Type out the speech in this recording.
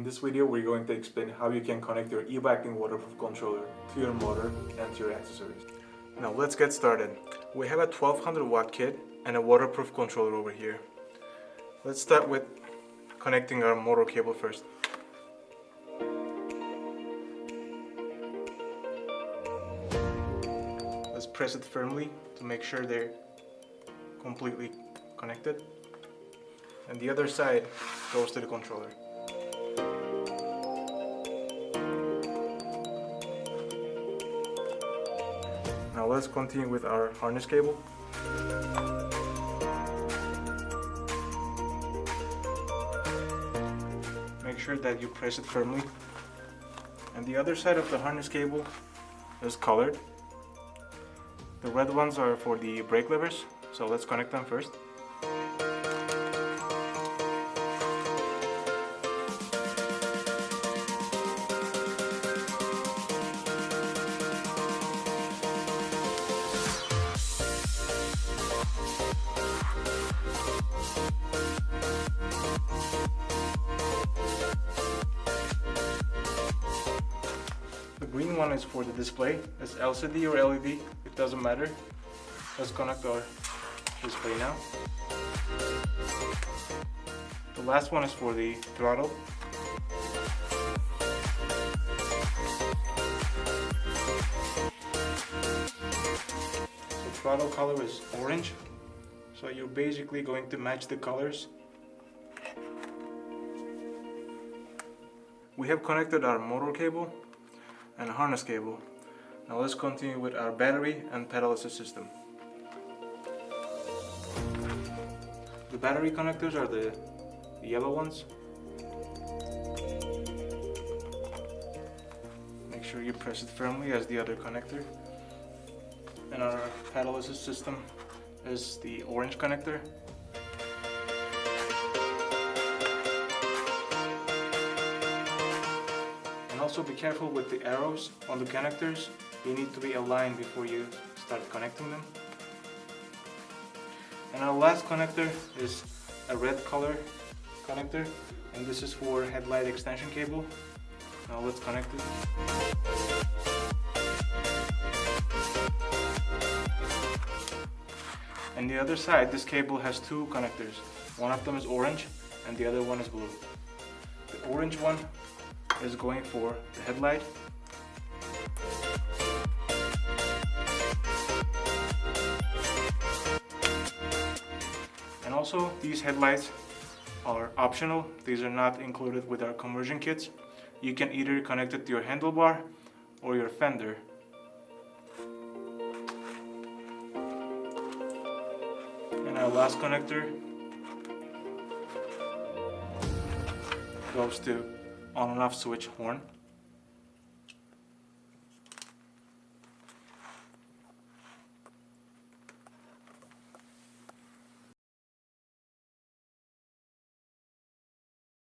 In this video, we're going to explain how you can connect your eBikeling waterproof controller to your motor and to your accessories. Now let's get started. We have a 1200 watt kit and a waterproof controller over here. Let's start with connecting our motor cable first. Let's press it firmly to make sure they're completely connected. And the other side goes to the controller. Now let's continue with our harness cable. Make sure that you press it firmly. And the other side of the harness cable is colored. The red ones are for the brake levers, so let's connect them first. The green one is for the display. It's LCD or LED, it doesn't matter. Let's connect our display now. The last one is for the throttle. The throttle color is orange, so you're basically going to match the colors. We have connected our motor cable and harness cable. Now let's continue with our battery and pedal assist system. The battery connectors are the yellow ones. Make sure you press it firmly as the other connector. And our pedal assist system is the orange connector. Also be careful with the arrows on the connectors. They need to be aligned before you start connecting them. And our last connector is a red color connector, and this is for headlight extension cable. Now let's connect it. And the other side, this cable has two connectors. One of them is orange and the other one is blue. The orange one is going for the headlight. And also, these headlights are optional. These are not included with our conversion kits. You can either connect it to your handlebar or your fender. And our last connector goes to on and off switch horn.